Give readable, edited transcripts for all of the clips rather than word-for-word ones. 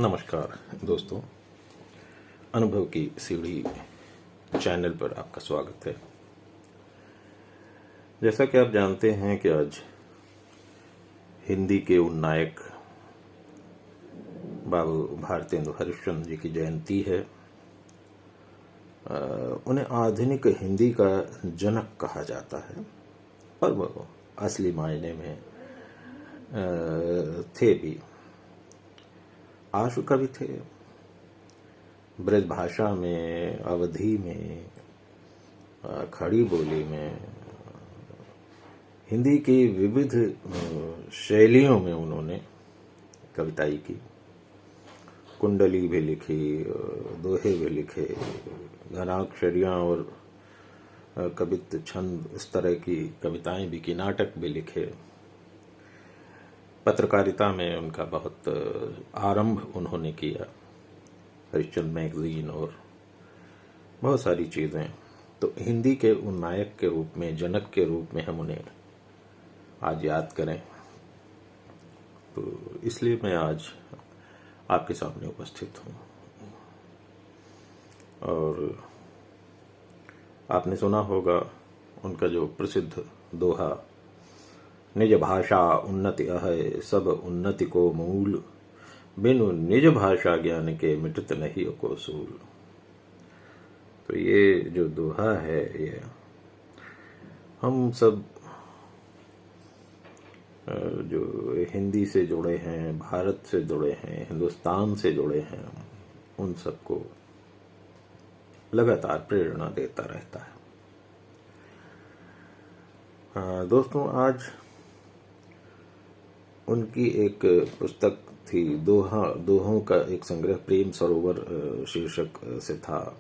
नमस्कार दोस्तों, अनुभव की सीढ़ी चैनल पर आपका स्वागत है। जैसा कि आप जानते हैं कि आज हिंदी के उन नायक बाबू भारतेंदु हरिश्चंद्र जी की जयंती है। उन्हें आधुनिक हिंदी का जनक कहा जाता है और वो असली मायने में थे भी, आशु कवि थे। ब्रज भाषा में, अवधी में, खड़ी बोली में, हिंदी की विविध शैलियों में उन्होंने कविताई की। कुंडली भी लिखी, दोहे भी लिखे, घनाक्षरियाँ और कवित्त छंद, इस तरह की कविताएं भी की, नाटक भी लिखे। पत्रकारिता में उनका बहुत आरंभ उन्होंने किया, हरिश्चंद्र मैगजीन और बहुत सारी चीज़ें। तो हिंदी के उन नायक के रूप में, जनक के रूप में हम उन्हें आज याद करें। तो इसलिए मैं आज आपके सामने उपस्थित हूँ। और आपने सुना होगा उनका जो प्रसिद्ध दोहा, निज भाषा उन्नति अहै सब उन्नति को मूल, बिनु निज भाषा ज्ञान के मिटत नहीं को सूल। तो ये जो दोहा है, ये हम सब जो हिंदी से जुड़े हैं, भारत से जुड़े हैं, हिंदुस्तान से जुड़े हैं, उन सबको लगातार प्रेरणा देता रहता है। दोस्तों, आज उनकी एक पुस्तक थी, दोहों का एक संग्रह, प्रेम सरोवर शीर्षक से था।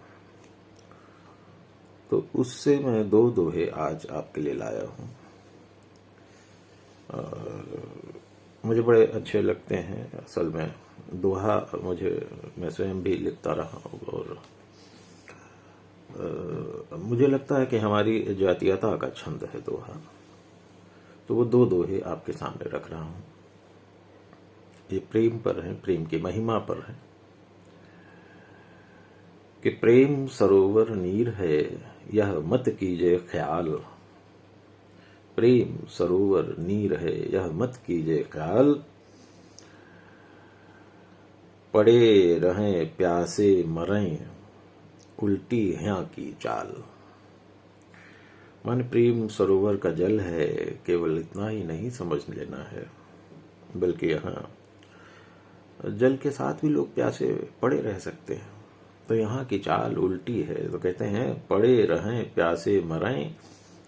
तो उससे मैं 2 दोहे आज आपके लिए लाया हूँ। मुझे बड़े अच्छे लगते हैं। असल में दोहा मैं स्वयं भी लिखता रहा हूँ और मुझे लगता है कि हमारी जातीयता का छंद है दोहा। तो वो 2 दोहे आपके सामने रख रहा हूँ। ये प्रेम पर है, प्रेम की महिमा पर है कि प्रेम सरोवर नीर है, यह मत कीजिए ख्याल। प्रेम सरोवर नीर है, यह मत कीजिए ख्याल। पड़े रहें प्यासे मरें, उल्टी हैं की चाल। माने प्रेम सरोवर का जल है, केवल इतना ही नहीं समझ लेना है, बल्कि यहाँ जल के साथ भी लोग प्यासे पड़े रह सकते हैं। तो यहाँ की चाल उल्टी है। तो कहते हैं पड़े रहें प्यासे मरें,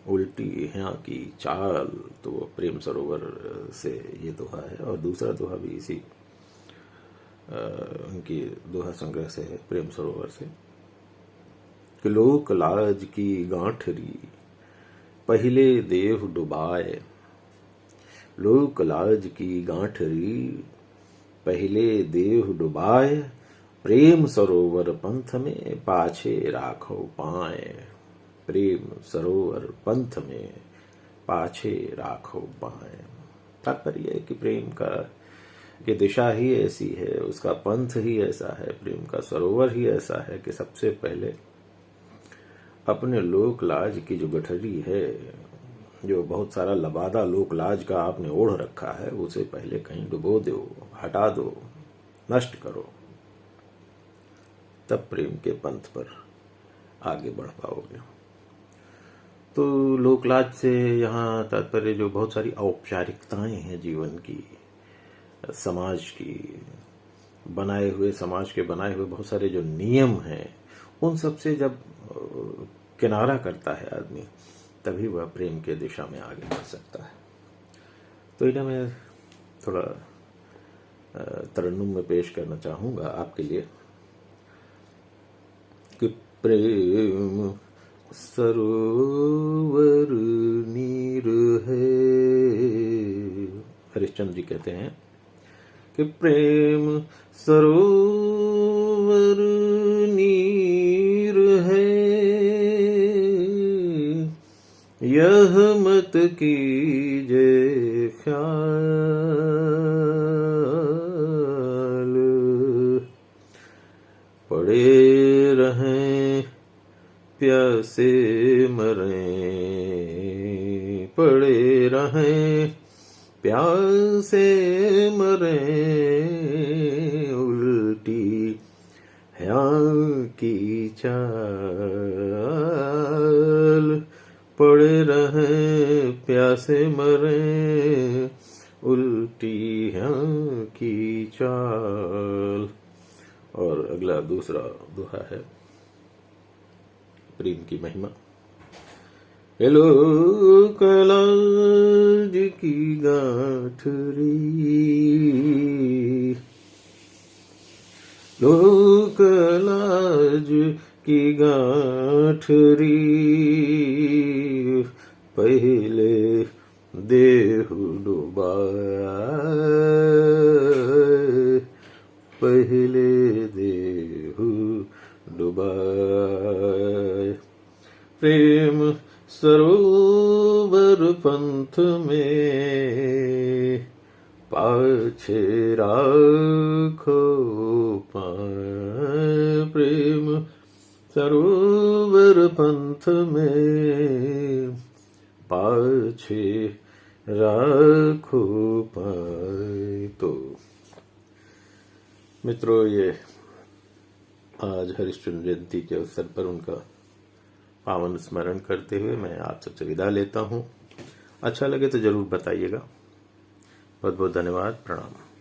उल्टी यहाँ की चाल। तो वो प्रेम सरोवर से ये दोहा है। और दूसरा दोहा भी इसी उनकी दोहा संग्रह से है, प्रेम सरोवर से, कि लोक लाज की गांठरी पहले देह डुबाए। लोक लाज की गांठरी पहले देह डुबाए, प्रेम सरोवर पंथ में पाछे राखो पाए। प्रेम सरोवर पंथ में पाछे राखो पाए। तात्पर्य है कि प्रेम का की दिशा ही ऐसी है, उसका पंथ ही ऐसा है, प्रेम का सरोवर ही ऐसा है कि सबसे पहले अपने लोक लाज की जो गठरी है, जो बहुत सारा लबादा लोक लाज का आपने ओढ़ रखा है, उसे पहले कहीं डुबो दो, हटा दो, नष्ट करो, तब प्रेम के पंथ पर आगे बढ़ पाओगे। तो लोक लाज से यहाँ तात्पर्य जो बहुत सारी औपचारिकताएं हैं जीवन की, समाज की, समाज के बनाए हुए बहुत सारे जो नियम हैं, उन सब से जब किनारा करता है आदमी, तभी वह प्रेम के दिशा में आगे बढ़ सकता है। तो इन्हें मैं थोड़ा तरन्नुम में पेश करना चाहूँगा आपके लिए कि प्रेम सरोवर नीर है। हरिश्चंद्र जी कहते हैं कि प्रेम सरोवर नीर है, यह मत कीजिए ख्याल। पड़े रहें प्यासे मरें, पड़े रहें प्यासे मरें, उल्टी है की चाल, पड़े रहें प्यासे मरें, उल्टी है की चाल। और अगला दूसरा दोहा है प्रेम की महिमा। लोक लाज की गांठरी, लोक लाज की गांठरी, पहले देहु डुबाए, पहले देहु डुबाए। प्रेम सरोवर पंथ में, पाछे राखो पाए, प्रेम सरोवर पंथ में, पाछे राखो पाए। तो मित्रों, ये आज हरिश्चंद्र जयंती के अवसर पर उनका पावन स्मरण करते हुए मैं आप सबसे विदा लेता हूँ। अच्छा लगे तो जरूर बताइएगा। बहुत बहुत धन्यवाद। प्रणाम।